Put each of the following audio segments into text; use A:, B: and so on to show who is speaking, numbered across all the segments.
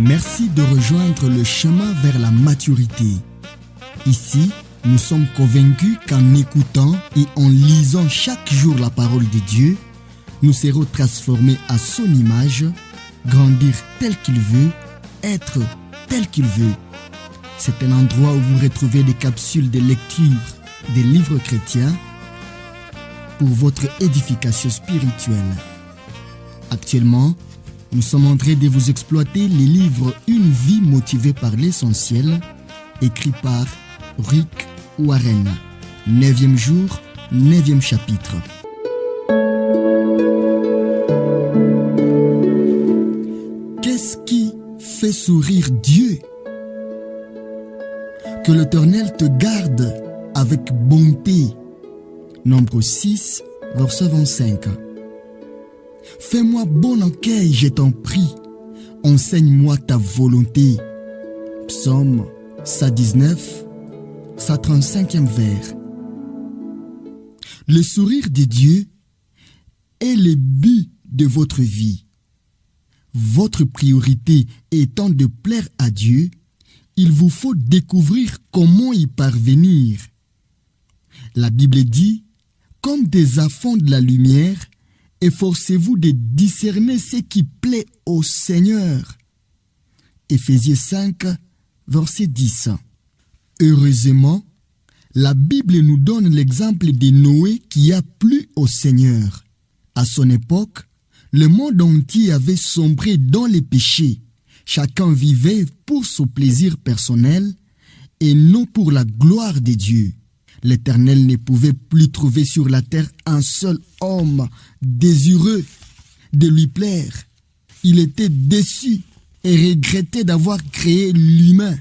A: Merci de rejoindre le chemin vers la maturité. Ici, nous sommes convaincus qu'en écoutant et en lisant chaque jour la parole de Dieu, nous serons transformés à son image, grandir tel qu'il veut, être tel qu'il veut. C'est un endroit où vous retrouvez des capsules de lecture des livres chrétiens pour votre édification spirituelle. Actuellement, nous sommes en train de vous exploiter les livres Une vie motivée par l'essentiel, écrit par Rick Warren. 9e jour, 9e chapitre. Qu'est-ce qui fait sourire Dieu? Que l'Éternel te garde avec bonté. Nombre 6, verset 25. Fais-moi bon accueil, je t'en prie. Enseigne-moi ta volonté. Psaume 119, 135e vers. Le sourire de Dieu est le but de votre vie. Votre priorité étant de plaire à Dieu, il vous faut découvrir comment y parvenir. La Bible dit, comme des enfants de la lumière, efforcez-vous de discerner ce qui plaît au Seigneur. Éphésiens 5, verset 10. Heureusement, la Bible nous donne l'exemple de Noé qui a plu au Seigneur. À son époque, le monde entier avait sombré dans les péchés. Chacun vivait pour son plaisir personnel et non pour la gloire de Dieu. L'Éternel ne pouvait plus trouver sur la terre un seul homme désireux de lui plaire. Il était déçu et regrettait d'avoir créé l'humain.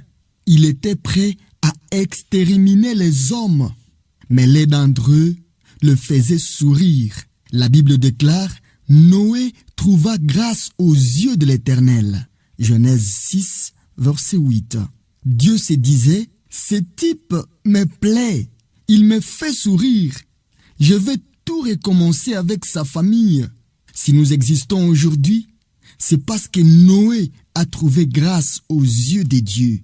A: Il était prêt à exterminer les hommes, mais l'un d'entre eux le faisait sourire. La Bible déclare, Noé trouva grâce aux yeux de l'Éternel. Genèse 6, verset 8. Dieu se disait, ce type me plaît, il me fait sourire. Je vais tout recommencer avec sa famille. Si nous existons aujourd'hui, c'est parce que Noé a trouvé grâce aux yeux de Dieu.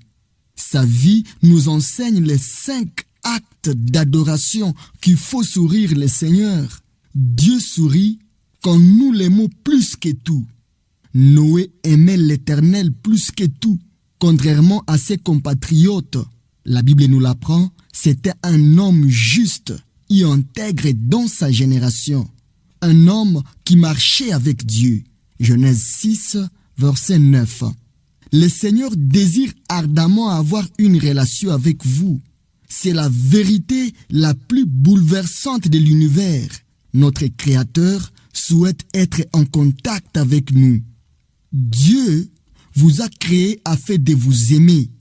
A: Sa vie nous enseigne les 5 actes d'adoration qu'il faut sourire le Seigneur. Dieu sourit quand nous l'aimons plus que tout. Noé aimait l'Éternel plus que tout, contrairement à ses compatriotes. La Bible nous l'apprend, c'était un homme juste et intègre dans sa génération. Un homme qui marchait avec Dieu. Genèse 6, verset 9. Le Seigneur désire ardemment avoir une relation avec vous. C'est la vérité la plus bouleversante de l'univers. Notre Créateur souhaite être en contact avec nous. Dieu vous a créé afin de vous aimer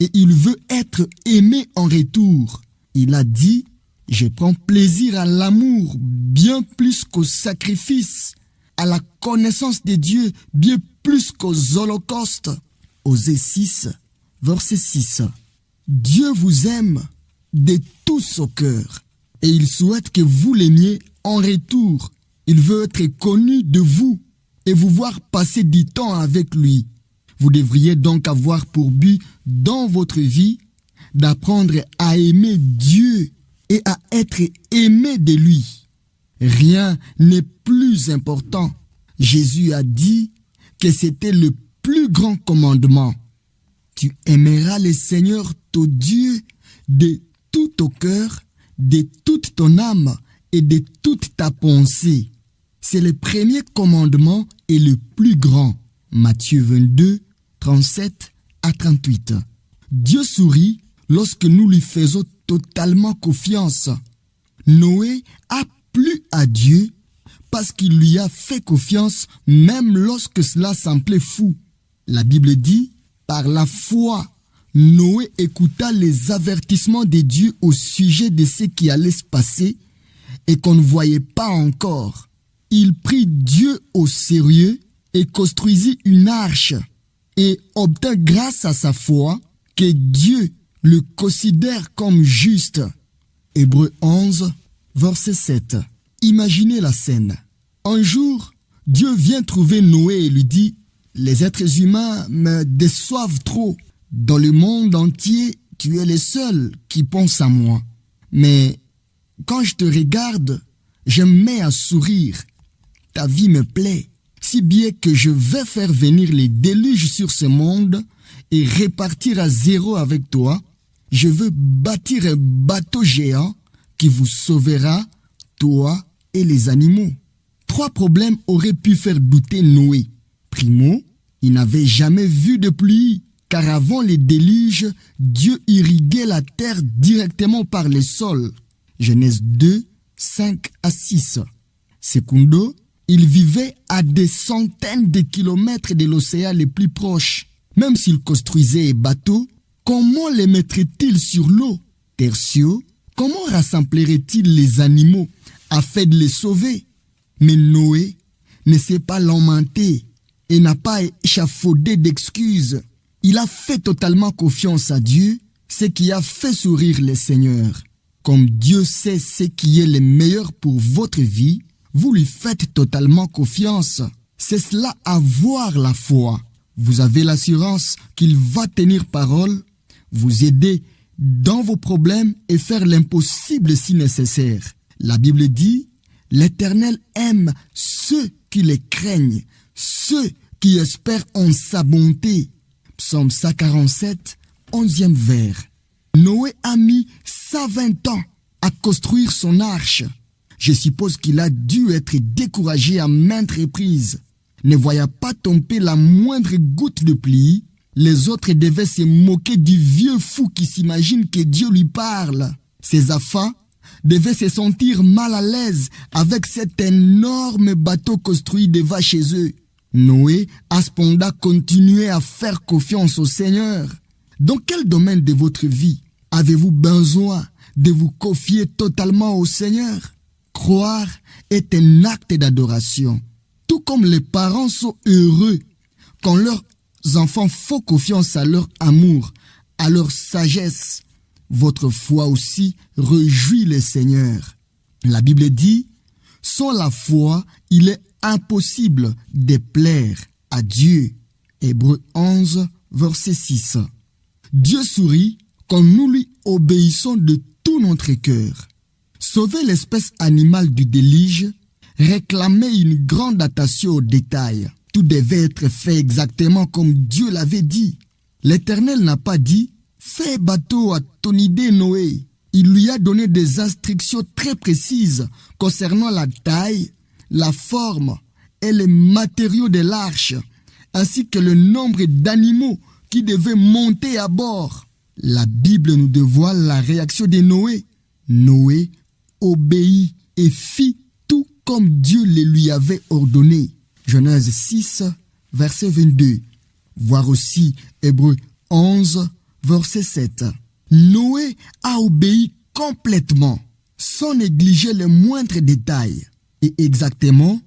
A: et il veut être aimé en retour. Il a dit, je prends plaisir à l'amour bien plus qu'au sacrifice, à la connaissance de Dieu bien plus qu'aux holocaustes. Osée 6, verset 6. Dieu vous aime de tout son cœur et il souhaite que vous l'aimiez en retour. Il veut être connu de vous et vous voir passer du temps avec lui. Vous devriez donc avoir pour but dans votre vie d'apprendre à aimer Dieu et à être aimé de lui. Rien n'est plus important. Jésus a dit que c'était le plus grand commandement. Tu aimeras le Seigneur ton Dieu de tout ton cœur, de toute ton âme et de toute ta pensée. C'est le premier commandement et le plus grand. Matthieu 22, 37 à 38. Dieu sourit lorsque nous lui faisons totalement confiance. Noé a plu à Dieu parce qu'il lui a fait confiance même lorsque cela semblait fou. La Bible dit, par la foi, Noé écouta les avertissements de Dieu au sujet de ce qui allait se passer et qu'on ne voyait pas encore. Il prit Dieu au sérieux et construisit une arche et obtint grâce à sa foi que Dieu le considère comme juste. Hébreux 11, verset 7. Imaginez la scène. Un jour, Dieu vient trouver Noé et lui dit, Les êtres humains me déçoivent trop. Dans le monde entier, tu es le seul qui pense à moi. Mais quand je te regarde, je me mets à sourire. Ta vie me plaît, si bien que je vais faire venir les déluges sur ce monde et repartir à zéro avec toi. Je veux bâtir un bateau géant qui vous sauvera, toi et les animaux. 3 problèmes auraient pu faire douter Noé. Primo, il n'avait jamais vu de pluie, car avant les déluges, Dieu irriguait la terre directement par le sol. Genèse 2, 5 à 6. Secundo, il vivait à des centaines de kilomètres de l'océan le plus proche. Même s'il construisait un bateau, comment les mettrait-il sur l'eau? Tertio, comment rassemblerait-il les animaux afin de les sauver? Mais Noé ne s'est pas lamenté et n'a pas échafaudé d'excuses. Il a fait totalement confiance à Dieu, ce qui a fait sourire le Seigneur. Comme Dieu sait ce qui est le meilleur pour votre vie, vous lui faites totalement confiance. C'est cela, avoir la foi. Vous avez l'assurance qu'il va tenir parole, vous aider dans vos problèmes et faire l'impossible si nécessaire. La Bible dit, l'Éternel aime ceux qui les craignent, ceux qui espèrent en sa bonté. Psaume 147, 11e vers. Noé a mis 120 ans à construire son arche. Je suppose qu'il a dû être découragé à maintes reprises. Ne voyant pas tomber la moindre goutte de pluie, les autres devaient se moquer du vieux fou qui s'imagine que Dieu lui parle. Ses enfants devaient se sentir mal à l'aise avec cet énorme bateau construit devant chez eux. Noé a cependant continué à faire confiance au Seigneur. Dans quel domaine de votre vie avez-vous besoin de vous confier totalement au Seigneur? Croire est un acte d'adoration. Tout comme les parents sont heureux quand leurs enfants font confiance à leur amour, à leur sagesse, votre foi aussi réjouit le Seigneur. La Bible dit, sans la foi, il est impossible de plaire à Dieu. Hébreux 11, verset 6. Dieu sourit quand nous lui obéissons de tout notre cœur. Sauver l'espèce animale du déluge réclamait une grande attention aux détails. Tout devait être fait exactement comme Dieu l'avait dit. L'Éternel n'a pas dit « Fais bateau à ton idée, Noé ». Il lui a donné des instructions très précises concernant la taille, la forme et les matériaux de l'arche, ainsi que le nombre d'animaux qui devaient monter à bord. La Bible nous dévoile la réaction de Noé. Noé obéit et fit tout comme Dieu le lui avait ordonné. Genèse 6, verset 22. Voir aussi Hébreux 11, verset 7. Noé a obéi complètement, sans négliger le moindre détail, et exactement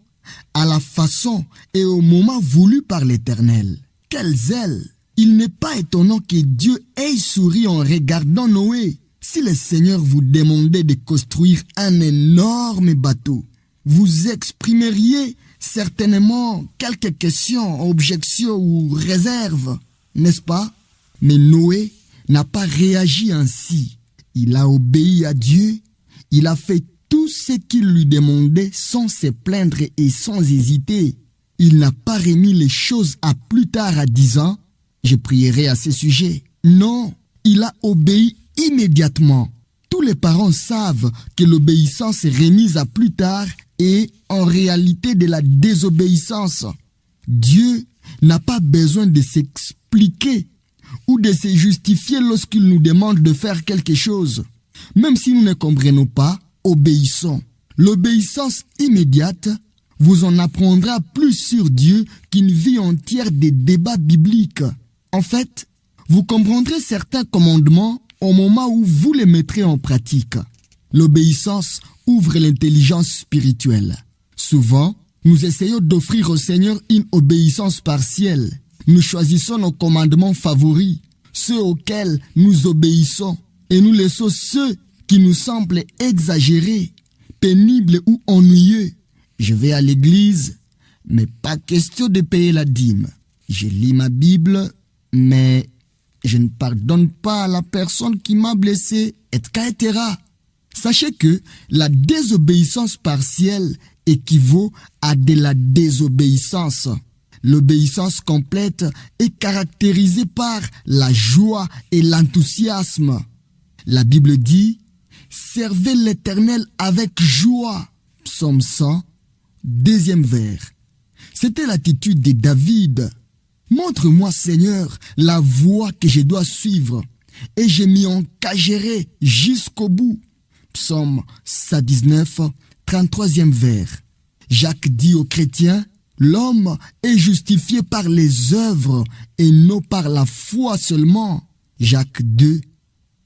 A: à la façon et au moment voulu par l'Éternel. Quel zèle! Il n'est pas étonnant que Dieu ait souri en regardant Noé. Si le Seigneur vous demandait de construire un énorme bateau, vous exprimeriez certainement quelques questions, objections ou réserves, n'est-ce pas? Mais Noé n'a pas réagi ainsi. Il a obéi à Dieu, il a fait tout ce qu'il lui demandait sans se plaindre et sans hésiter. Il n'a pas remis les choses à plus tard en disant « Je prierai à ce sujet ». Non, il a obéi immédiatement. Tous les parents savent que l'obéissance est remise à plus tard et en réalité de la désobéissance. Dieu n'a pas besoin de s'expliquer ou de se justifier lorsqu'il nous demande de faire quelque chose. Même si nous ne comprenons pas, obéissons. L'obéissance immédiate vous en apprendra plus sur Dieu qu'une vie entière de débats bibliques. En fait, vous comprendrez certains commandements au moment où vous les mettrez en pratique. L'obéissance ouvre l'intelligence spirituelle. Souvent, nous essayons d'offrir au Seigneur une obéissance partielle. Nous choisissons nos commandements favoris, ceux auxquels nous obéissons, et nous laissons ceux qui nous semblent exagérés, pénibles ou ennuyeux. Je vais à l'église, mais pas question de payer la dîme. Je lis ma Bible, mais je ne pardonne pas à la personne qui m'a blessé, etc. Sachez que la désobéissance partielle équivaut à de la désobéissance. L'obéissance complète est caractérisée par la joie et l'enthousiasme. La Bible dit « Servez l'Éternel avec joie ». Psaume 100, 2e vers. C'était l'attitude de David. « Montre-moi, Seigneur, la voie que je dois suivre, et je m'y engagerai jusqu'au bout. » Psaume 119, 33e vers. Jacques dit aux chrétiens, l'homme est justifié par les œuvres et non par la foi seulement. Jacques 2,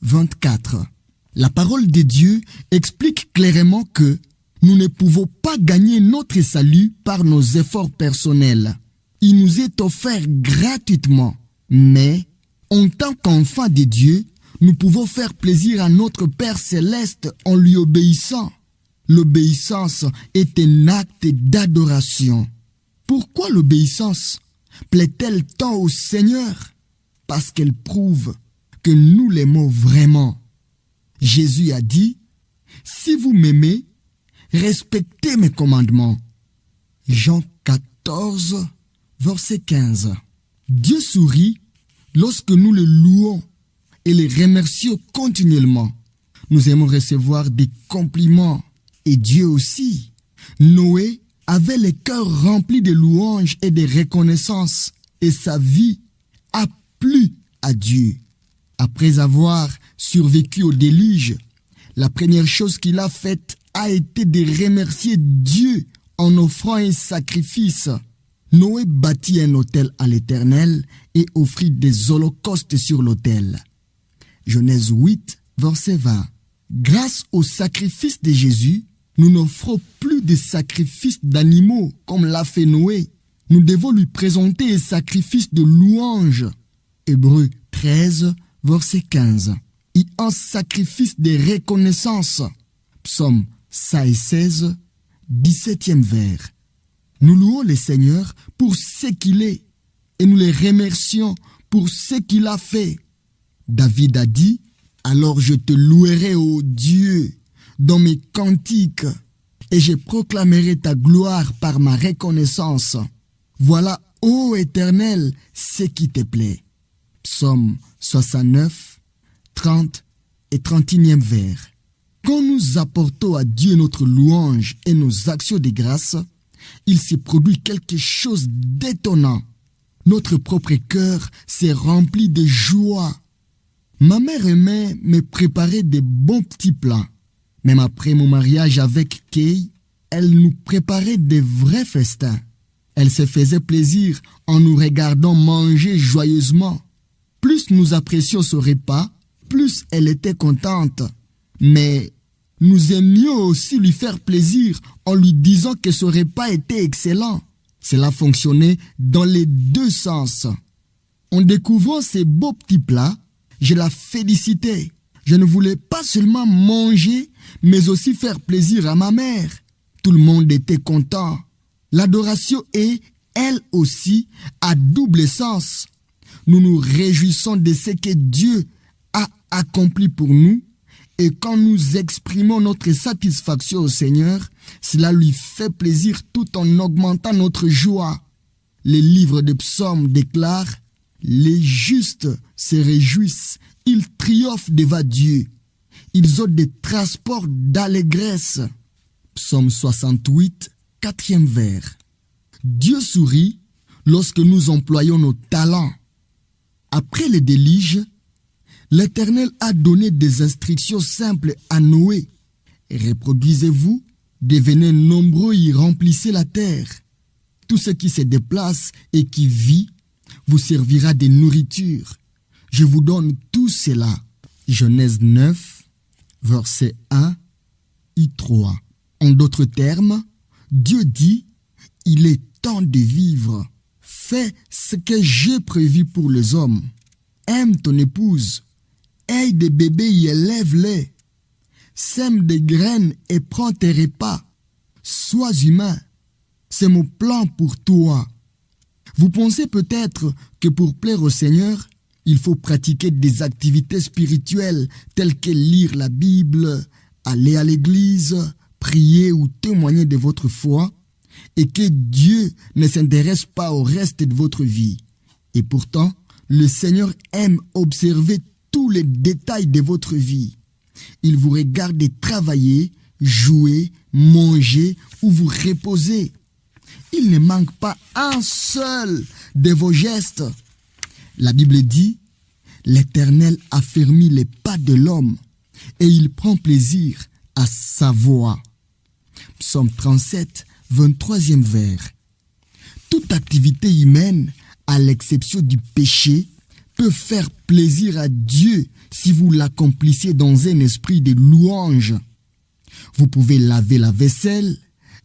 A: 24. La parole de Dieu explique clairement que nous ne pouvons pas gagner notre salut par nos efforts personnels. Il nous est offert gratuitement, mais en tant qu'enfants de Dieu, nous pouvons faire plaisir à notre Père céleste en lui obéissant. L'obéissance est un acte d'adoration. Pourquoi l'obéissance plaît-elle tant au Seigneur? Parce qu'elle prouve que nous l'aimons vraiment. Jésus a dit, « Si vous m'aimez, respectez mes commandements. » Jean 14, verset 15. Dieu sourit lorsque nous le louons et le remercions continuellement. Nous aimons recevoir des compliments et Dieu aussi. Noé avait le cœur rempli de louanges et de reconnaissance et sa vie a plu à Dieu. Après avoir survécu au déluge, la première chose qu'il a faite a été de remercier Dieu en offrant un sacrifice. Noé bâtit un autel à l'Éternel et offrit des holocaustes sur l'autel. Genèse 8, verset 20. Grâce au sacrifice de Jésus, nous n'offrons plus de sacrifices d'animaux comme l'a fait Noé. Nous devons lui présenter un sacrifice de louange. Hébreux 13, verset 15. Et un sacrifice de reconnaissance. Psaume 116, 17e vers. Nous louons le Seigneur pour ce qu'il est et nous le remercions pour ce qu'il a fait. David a dit, « Alors je te louerai, ô Dieu, dans mes cantiques, et je proclamerai ta gloire par ma reconnaissance. Voilà, ô Éternel, ce qui te plaît. » Psaume 69, 30 et 31e vers. Quand nous apportons à Dieu notre louange et nos actions de grâce, il se produit quelque chose d'étonnant. Notre propre cœur s'est rempli de joie. Ma mère aimait me préparer de bons petits plats. Même après mon mariage avec Kay, elle nous préparait de vrais festins. Elle se faisait plaisir en nous regardant manger joyeusement. Plus nous apprécions ce repas, plus elle était contente. Mais nous aimions aussi lui faire plaisir en lui disant que ce repas était excellent. Cela fonctionnait dans les deux sens. En découvrant ces beaux petits plats, je la félicitais. Je ne voulais pas seulement manger, mais aussi faire plaisir à ma mère. Tout le monde était content. L'adoration est, elle aussi, à double sens. Nous nous réjouissons de ce que Dieu a accompli pour nous. Et quand nous exprimons notre satisfaction au Seigneur, cela lui fait plaisir tout en augmentant notre joie. Les livres de psaumes déclarent « Les justes se réjouissent, ils triomphent devant Dieu. Ils ont des transports d'allégresse. » Psaume 68, 4e vers. Dieu sourit lorsque nous employons nos talents. Après le déluge, l'Éternel a donné des instructions simples à Noé. Reproduisez-vous, devenez nombreux et remplissez la terre. Tout ce qui se déplace et qui vit vous servira de nourriture. Je vous donne tout cela. Genèse 9, verset 1 et 3. En d'autres termes, Dieu dit, il est temps de vivre. Fais ce que j'ai prévu pour les hommes. Aime ton épouse. Aie des bébés et élève-les. Sème des graines et prends tes repas. Sois humain. C'est mon plan pour toi. Vous pensez peut-être que pour plaire au Seigneur, il faut pratiquer des activités spirituelles telles que lire la Bible, aller à l'église, prier ou témoigner de votre foi, et que Dieu ne s'intéresse pas au reste de votre vie. Et pourtant, le Seigneur aime observer tous les détails de votre vie. Il vous regarde travailler, jouer, manger ou vous reposer. Il ne manque pas un seul de vos gestes. La Bible dit, l'Éternel affermit les pas de l'homme et il prend plaisir à sa voix. Psaume 37, 23e vers. Toute activité humaine, à l'exception du péché, peut faire plaisir à Dieu si vous l'accomplissez dans un esprit de louange. Vous pouvez laver la vaisselle,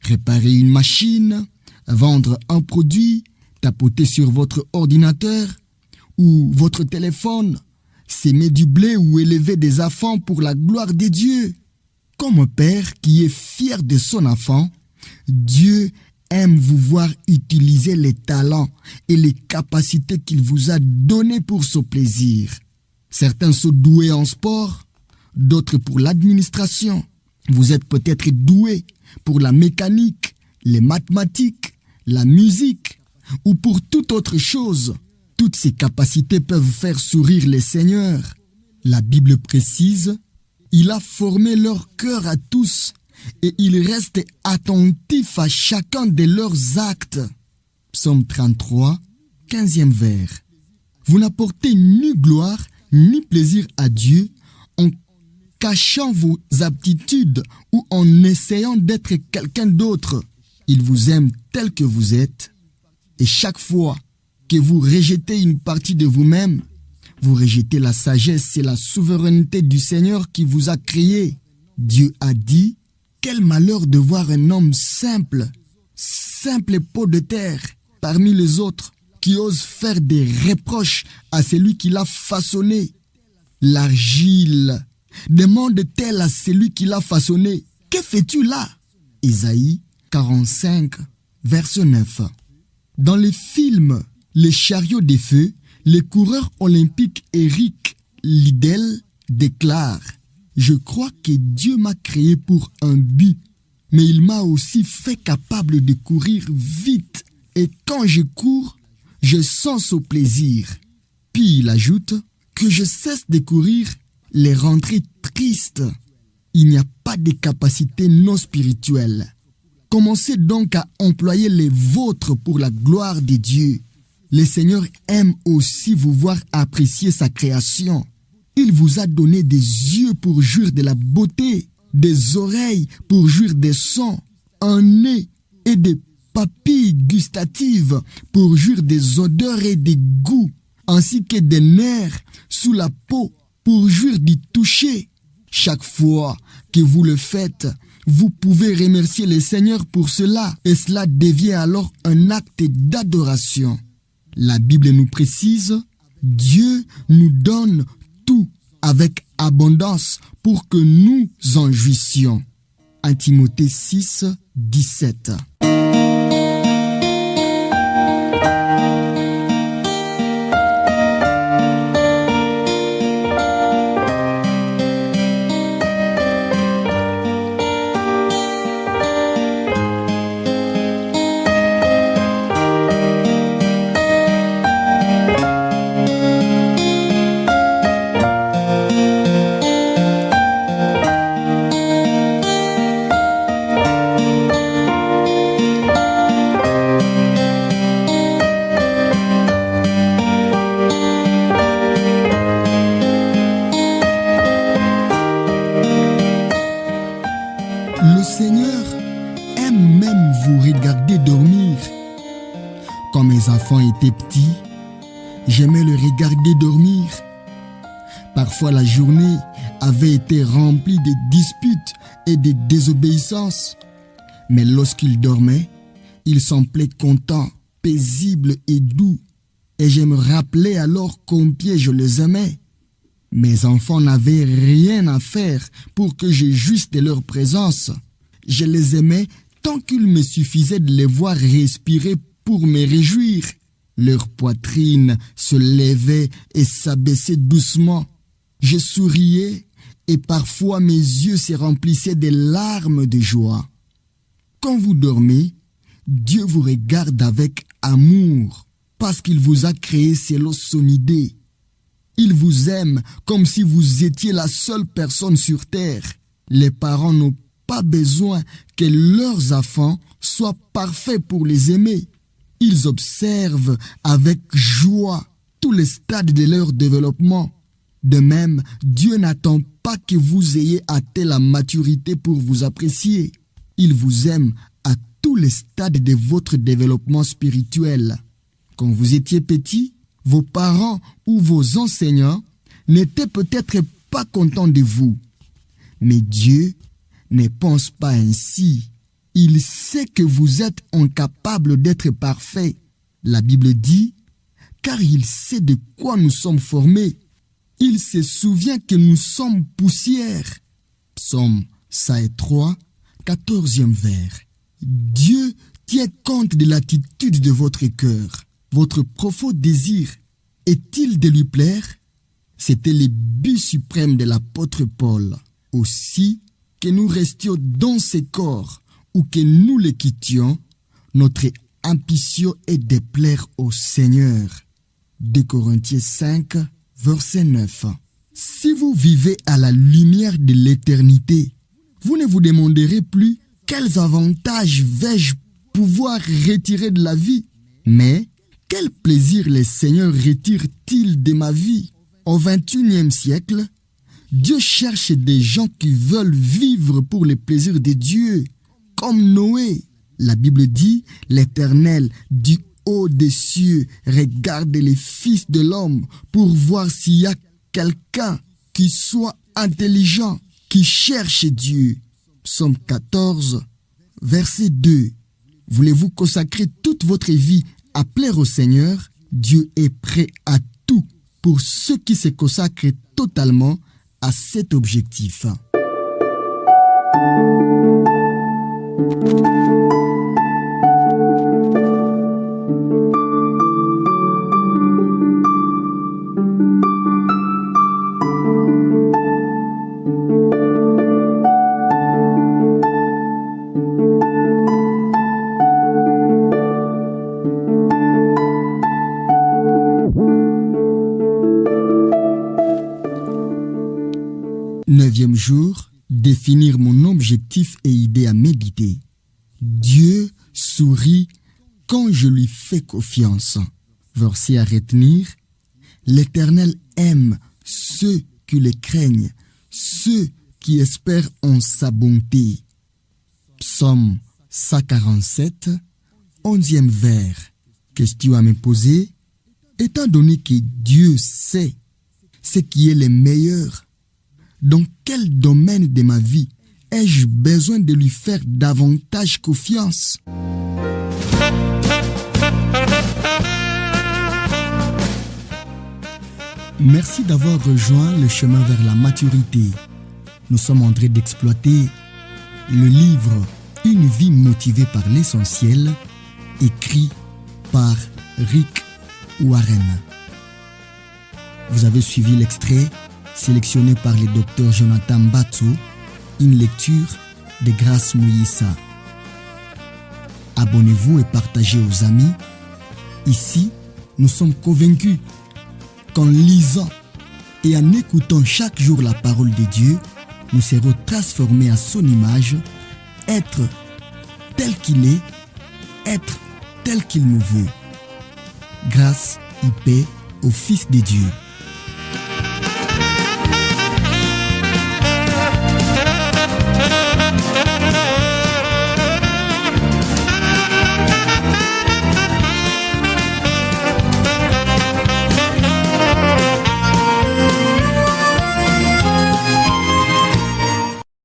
A: réparer une machine, vendre un produit, tapoter sur votre ordinateur ou votre téléphone, s'aimer du blé ou élever des enfants pour la gloire de Dieu. Comme un père qui est fier de son enfant, Dieu aime vous voir utiliser les talents et les capacités qu'il vous a donnés pour son plaisir. Certains sont doués en sport, d'autres pour l'administration. Vous êtes peut-être doué pour la mécanique, les mathématiques, la musique ou pour toute autre chose. Toutes ces capacités peuvent faire sourire les seigneurs. La Bible précise, il a formé leur cœur à tous et il reste attentif à chacun de leurs actes. Psaume 33, 15e vers. Vous n'apportez ni gloire ni plaisir à Dieu en cachant vos aptitudes ou en essayant d'être quelqu'un d'autre. Il vous aime tel que vous êtes et chaque fois que vous rejetez une partie de vous-même, vous rejetez la sagesse et la souveraineté du Seigneur qui vous a créé. Dieu a dit, quel malheur de voir un homme simple pot de terre, parmi les autres, qui ose faire des reproches à celui qui l'a façonné. L'argile demande-t-elle à celui qui l'a façonné, que fais-tu là? Ésaïe 45, verset 9. Dans les films Les chariots des feux, le coureur olympique Eric Liddell déclare « Je crois que Dieu m'a créé pour un but, mais il m'a aussi fait capable de courir vite. Et quand je cours, je sens son plaisir. » Puis il ajoute « Que je cesse de courir, les rendrait tristes. » Il n'y a pas de capacité non spirituelle. Commencez donc à employer les vôtres pour la gloire de Dieu. Le Seigneur aime aussi vous voir apprécier sa création. Il vous a donné des yeux pour jouir de la beauté, des oreilles pour jouir des sons, un nez et des papilles gustatives pour jouir des odeurs et des goûts, ainsi que des nerfs sous la peau pour jouir du toucher. Chaque fois que vous le faites, vous pouvez remercier le Seigneur pour cela et cela devient alors un acte d'adoration. La Bible nous précise, Dieu nous donne tout avec abondance pour que nous en jouissions. 1 Timothée 6, 17. Le Seigneur aime même vous regarder dormir. Quand mes enfants étaient petits, j'aimais le regarder dormir. Parfois la journée avait été remplie de disputes et de désobéissances. Mais lorsqu'ils dormaient, il semblait content, paisible et doux. Et je me rappelais alors combien je les aimais. Mes enfants n'avaient rien à faire pour que je jouisse de leur présence. Je les aimais tant qu'il me suffisait de les voir respirer pour me réjouir. Leur poitrine se levait et s'abaissait doucement. Je souriais et parfois mes yeux se remplissaient de larmes de joie. Quand vous dormez, Dieu vous regarde avec amour parce qu'il vous a créé selon son idée. Il vous aime comme si vous étiez la seule personne sur terre. Les parents n'ont pas besoin que leurs enfants soient parfaits pour les aimer. Ils observent avec joie tous les stades de leur développement. De même, Dieu n'attend pas que vous ayez atteint la maturité pour vous apprécier. Il vous aime à tous les stades de votre développement spirituel. Quand vous étiez petit, vos parents ou vos enseignants n'étaient peut-être pas contents de vous. Mais Dieu ne pense pas ainsi. Il sait que vous êtes incapable d'être parfait. La Bible dit, car il sait de quoi nous sommes formés. Il se souvient que nous sommes poussière. Psaume 103, 14e vers. Dieu tient compte de l'attitude de votre cœur. Votre profond désir est-il de lui plaire? C'était le but suprême de l'apôtre Paul. Aussi, que nous restions dans ce corps ou que nous le quittions, notre ambition est de plaire au Seigneur. 2 Corinthiens 5, verset 9. Si vous vivez à la lumière de l'éternité, vous ne vous demanderez plus quels avantages vais-je pouvoir retirer de la vie, mais quel plaisir le Seigneur retire-t-il de ma vie? Au XXIe siècle, Dieu cherche des gens qui veulent vivre pour les plaisirs de Dieu, comme Noé. La Bible dit, l'Éternel du haut des cieux regarde les fils de l'homme pour voir s'il y a quelqu'un qui soit intelligent, qui cherche Dieu. Psaume 14, verset 2. Voulez-vous consacrer toute votre vie à plaire au Seigneur? Dieu est prêt à tout pour ceux qui se consacrent totalement à cet objectif. Neuvième jour, définir mon objectif et idée à méditer. Dieu sourit quand je lui fais confiance. Verset à retenir. L'Éternel aime ceux qui le craignent, ceux qui espèrent en sa bonté. Psaume 147, 11e vers. Question à me poser. Étant donné que Dieu sait ce qui est le meilleur, dans quel domaine de ma vie ai-je besoin de lui faire davantage confiance? Merci d'avoir rejoint le chemin vers la maturité. Nous sommes en train d'exploiter le livre Une vie motivée par l'essentiel, écrit par Rick Warren. Vous avez suivi l'extrait sélectionné par le docteur Jonathan Batso, une lecture de Grace Mouyissa. Abonnez-vous et partagez aux amis. Ici, nous sommes convaincus qu'en lisant et en écoutant chaque jour la parole de Dieu, nous serons transformés à son image, être tel qu'il est, être tel qu'il nous veut. Grâce et paix au Fils de Dieu.